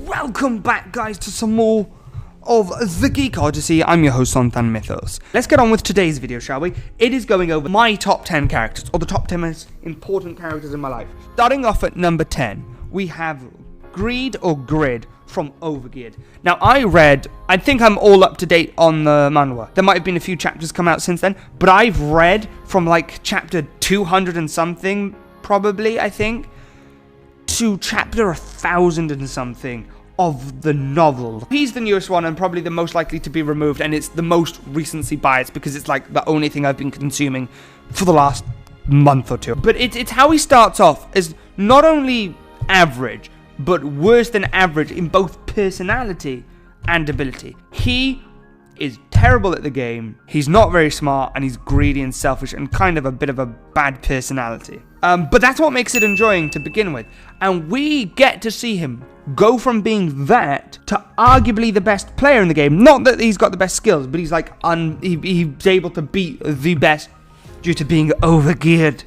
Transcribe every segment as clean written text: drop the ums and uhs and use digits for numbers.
Welcome back, guys, to some more of the Geek Odyssey. I'm your host, Sonthan Mythos. Let's get on with today's video, shall we? It is going over my top 10 characters, or the top 10 most important characters in my life. Starting off at number 10, we have Greed or Grid from Overgeared. Now, I think I'm all up to date on the manhwa. There might have been a few chapters come out since then, but I've read from like chapter 200 and something, probably, I think, to chapter 1000 and something of the novel. He's the newest one and probably the most likely to be removed, and it's the most recency biased because it's like the only thing I've been consuming for the last month or two. But it's how he starts off as not only average, but worse than average in both personality and ability. He is terrible at the game, he's not very smart, and he's greedy and selfish and kind of a bit of a bad personality. But that's what makes it enjoying to begin with. And we get to see him go from being that to arguably the best player in the game. Not that he's got the best skills, but he's like he's able to beat the best due to being overgeared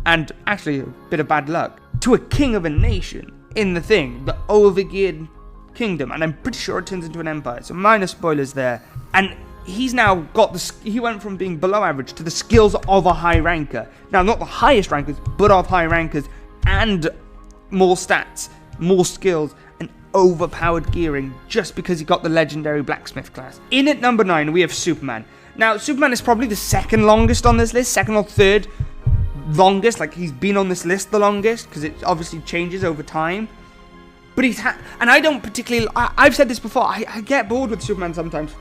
and actually a bit of bad luck. To a king of a nation in the thing, the overgeared kingdom, and I'm pretty sure it turns into an empire, so minor spoilers there. And he's now got he went from being below average to the skills of a high ranker. Now, not the highest rankers, but of high rankers, and more stats, more skills, and overpowered gearing just because he got the legendary blacksmith class. In at number 9, we have Superman. Now, Superman is probably the second longest on this list, second or third longest, like he's been on this list the longest, because it obviously changes over time. But and I don't particularly, I've said this before, I get bored with Superman sometimes.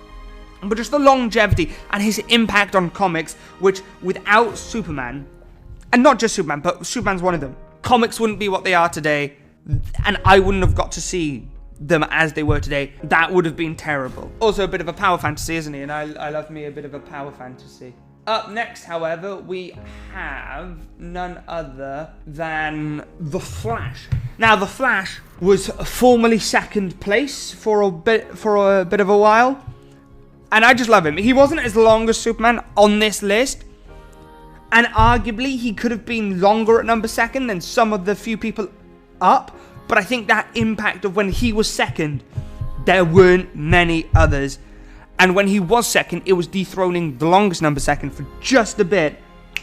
But just the longevity and his impact on comics, which without Superman, and not just Superman, but Superman's one of them, comics wouldn't be what they are today, and I wouldn't have got to see them as they were today. That would have been terrible. Also a bit of a power fantasy, isn't he? And I love me a bit of a power fantasy. Up next, however, we have none other than The Flash. Now, The Flash was formerly second place for a bit of a while, and I just love him. He wasn't as long as Superman on this list, and arguably he could have been longer at number second than some of the few people up, but I think that impact of when he was second, there weren't many others. And when he was second, it was dethroning the longest number second for just a bit,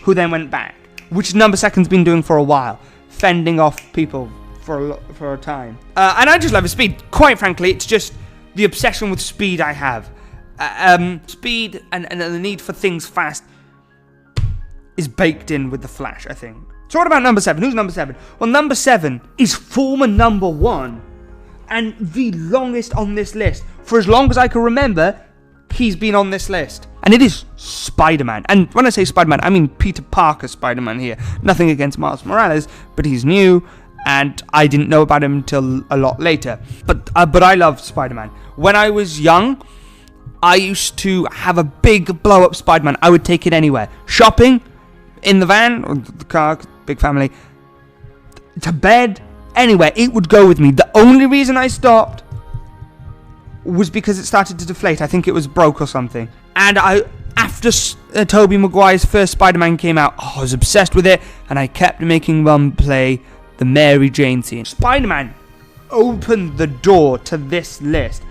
who then went back, which number second's been doing for a while, fending off people for a time. And I just love his speed. Quite frankly, it's just the obsession with speed I have. Speed and the need for things fast is baked in with the Flash, I think. So what about number 7? Who's number 7? Well, number 7 is former number 1 and the longest on this list. For as long as I can remember, he's been on this list. And it is Spider-Man. And when I say Spider-Man, I mean Peter Parker Spider-Man here. Nothing against Miles Morales, but he's new, and I didn't know about him until a lot later. But I love Spider-Man. When I was young, I used to have a big blow-up Spider-Man. I would take it anywhere. Shopping, in the van, or the car, big family, to bed, anywhere. It would go with me. The only reason I stopped was because it started to deflate. I think it was broke or something. And after Tobey Maguire's first Spider-Man came out, I was obsessed with it, and I kept making Mum play the Mary Jane scene. Spider-Man opened the door to this list.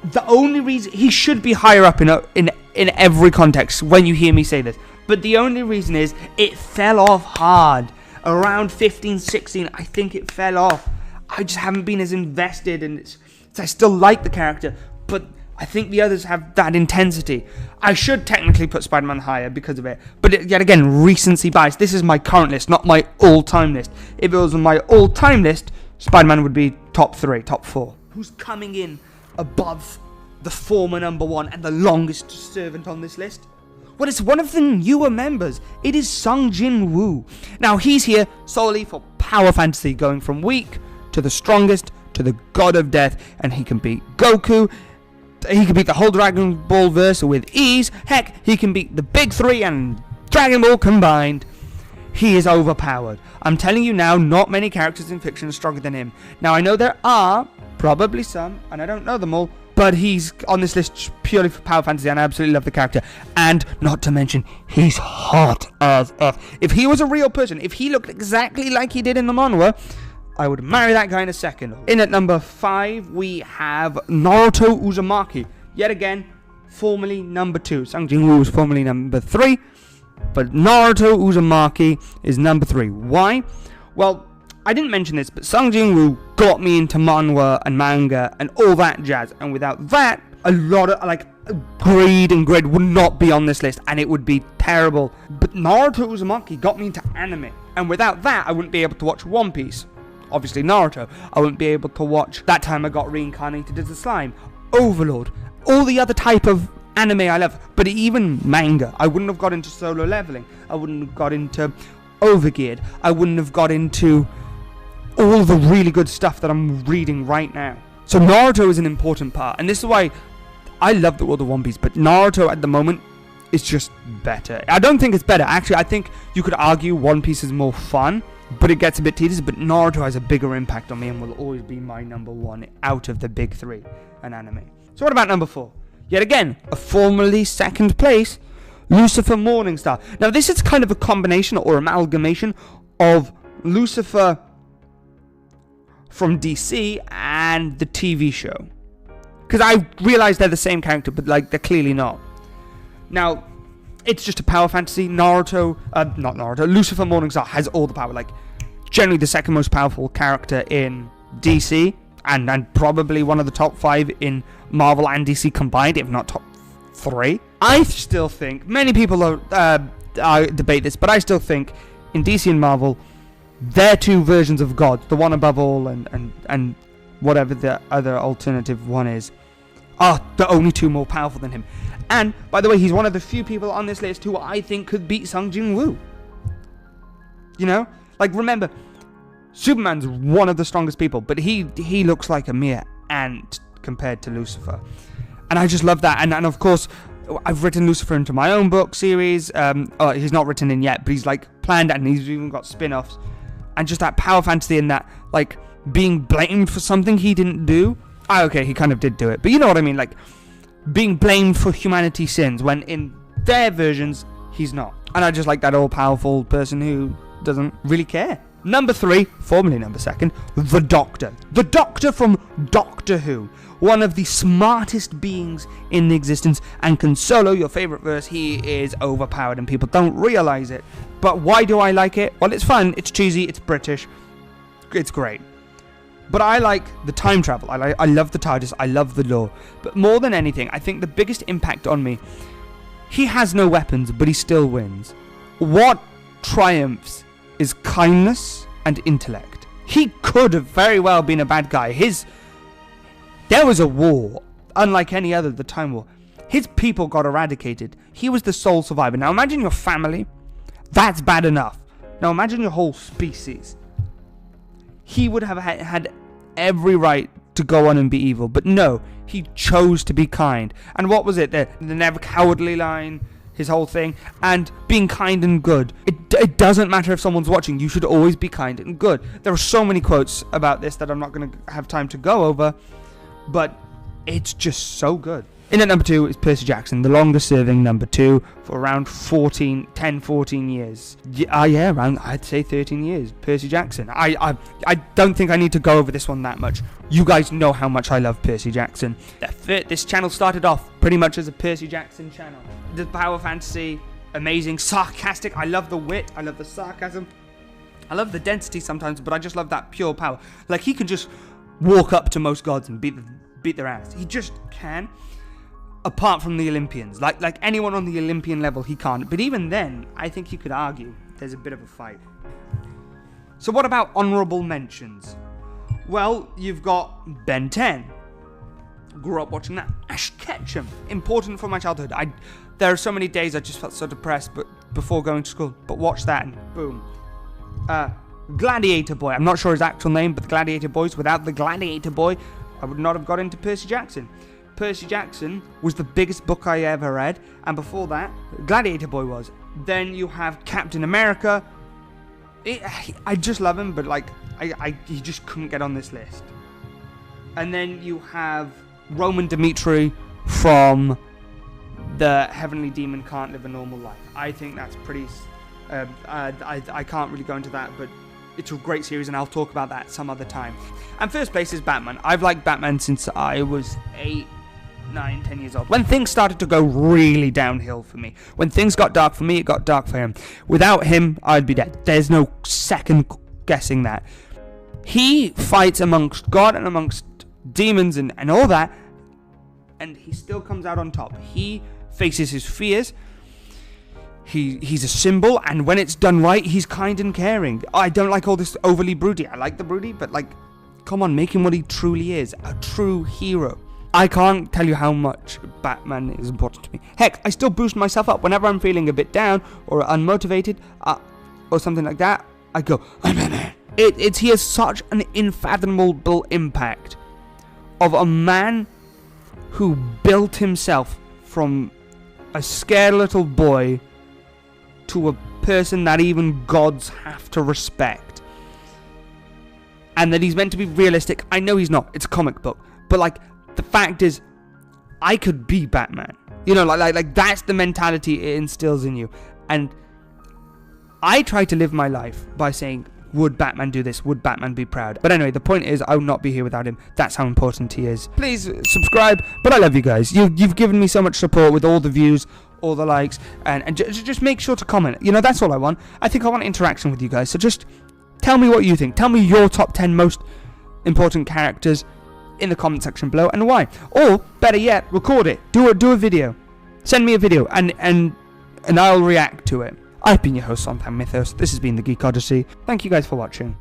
The only reason he should be higher up in every context when you hear me say this, but the only reason is it fell off hard around 15, 16. I think it fell off. I just haven't been as invested, and I still like the character, but I think the others have that intensity. I should technically put Spider-Man higher because of it, but yet again, recency bias. This is my current list, not my all-time list. If it was on my all-time list, Spider-Man would be top 3, top 4. Who's coming in above the former number 1 and the longest servant on this list? Well, it's one of the newer members. It is Jin-Woo. Now, he's here solely for power fantasy, going from weak to the strongest to the god of death, and he can beat Goku. He can beat the whole Dragon Ball verse with ease. Heck, he can beat the big 3 and Dragon Ball combined. He is overpowered. I'm telling you now, not many characters in fiction are stronger than him. Now, I know there are probably some, and I don't know them all, but he's on this list purely for power fantasy, and I absolutely love the character. And not to mention, he's hot as F. If he was a real person, if he looked exactly like he did in the manhwa, I would marry that guy in a second. In at number 5, we have Naruto Uzumaki. Yet again, formerly number 2. Jin-Woo was formerly number 3. But Naruto Uzumaki is number 3. Why? Well, I didn't mention this, but Jin-Woo got me into manhwa and manga and all that jazz. And without that, a lot of, like, Greed and Grid would not be on this list, and it would be terrible. But Naruto Uzumaki got me into anime. And without that, I wouldn't be able to watch One Piece. Obviously Naruto. I wouldn't be able to watch That Time I Got Reincarnated as a Slime, Overlord, all the other type of anime I love. But even manga. I wouldn't have got into Solo Leveling. I wouldn't have got into Overgeared. I wouldn't have got into all the really good stuff that I'm reading right now. So Naruto is an important part. And this is why I love the world of One Piece. But Naruto at the moment is just better. I don't think it's better. Actually, I think you could argue One Piece is more fun, but it gets a bit tedious. But Naruto has a bigger impact on me and will always be my number 1 out of the big 3 in anime. So what about number 4? Yet again, a formerly second place, Lucifer Morningstar. Now this is kind of a combination or amalgamation of Lucifer from DC and the TV show. Because I realize they're the same character, but like they're clearly not. Now, it's just a power fantasy. Lucifer Morningstar has all the power. Like, generally the second most powerful character in DC, and probably one of the top 5 in Marvel and DC combined, if not top 3. I still think, many people debate this, but I still think in DC and Marvel, they're 2 versions of God. The one above all and whatever the other alternative one is, are the only 2 more powerful than him. And, by the way, he's one of the few people on this list who I think could beat Jin-Woo. You know? Like, remember, Superman's one of the strongest people, but he looks like a mere ant compared to Lucifer. And I just love that. And of course, I've written Lucifer into my own book series. He's not written in yet, but he's, like, planned it, and he's even got spin-offs. And just that power fantasy and that, like, being blamed for something he didn't do. Okay, he kind of did do it, but you know what I mean, like, being blamed for humanity's sins, when in their versions, he's not. And I just like that all-powerful person who doesn't really care. Number 3, formerly number 2, the Doctor. The Doctor from Doctor Who. One of the smartest beings in existence, and can solo your favourite verse. He is overpowered and people don't realise it. But why do I like it? Well, it's fun, it's cheesy, it's British, it's great. But I like the time travel. I love the TARDIS. I love the lore. But more than anything, I think the biggest impact on me, he has no weapons, but he still wins. What triumphs is kindness and intellect. He could have very well been a bad guy. There was a war, unlike any other, the Time War. His people got eradicated. He was the sole survivor. Now imagine your family. That's bad enough. Now imagine your whole species. He would have had every right to go on and be evil, but no, he chose to be kind. And what was it? The never cowardly line, his whole thing, and being kind and good. It doesn't matter if someone's watching, you should always be kind and good. There are so many quotes about this that I'm not going to have time to go over, but it's just so good. In at number 2 is Percy Jackson, the longest serving number 2 for around 14 years. Around, I'd say 13 years. Percy Jackson. I don't think I need to go over this one that much. You guys know how much I love Percy Jackson. This channel started off pretty much as a Percy Jackson channel. The power fantasy, amazing, sarcastic. I love the wit, I love the sarcasm. I love the density sometimes, but I just love that pure power. Like, he can just walk up to most gods and beat their ass. He just can. Apart from the Olympians, like anyone on the Olympian level, he can't. But even then, I think you could argue there's a bit of a fight. So what about honourable mentions? Well, you've got Ben 10. Grew up watching that. Ash Ketchum, important for my childhood. There are so many days I just felt so depressed, but before going to school. But watch that and boom. Gladiator Boy. I'm not sure his actual name, but the Gladiator Boys. Without the Gladiator Boy, I would not have got into Percy Jackson. Percy Jackson was the biggest book I ever read, and before that, Gladiator Boy was. Then you have Captain America. I just love him, but like, he just couldn't get on this list. And then you have Roman Dimitri from The Heavenly Demon Can't Live a Normal Life. I think that's pretty... I can't really go into that, but it's a great series, and I'll talk about that some other time. And first place is Batman. I've liked Batman since I was 8, 9, 10 years old. When things started to go really downhill for me, when things got dark for me, it got dark for him. Without him, I'd be dead. There's no second guessing that. He fights amongst God and amongst demons and all that, and he still comes out on top. He faces his fears. He's a symbol, and when it's done right, he's kind and caring. I don't like all this overly broody. I like the broody, but like, come on, make him what he truly is, a true hero. I can't tell you how much Batman is important to me. Heck, I still boost myself up whenever I'm feeling a bit down or unmotivated or something like that. I go, I'm Batman. He has such an unfathomable impact of a man who built himself from a scared little boy to a person that even gods have to respect. And that he's meant to be realistic. I know he's not. It's a comic book. But like, the fact is, I could be Batman. You know, like that's the mentality it instills in you. And I try to live my life by saying, would Batman do this? Would Batman be proud? But anyway, the point is, I would not be here without him. That's how important he is. Please subscribe. But I love you guys. You've given me so much support with all the views, all the likes, and just make sure to comment. You know, that's all I want. I think I want interaction with you guys. So just tell me what you think. Tell me your top 10 most important characters in the comment section below and why. Or better yet, record it. Do a video. Send me a video and I'll react to it. I've been your host, Mythos. This has been the Geek Odyssey. Thank you guys for watching.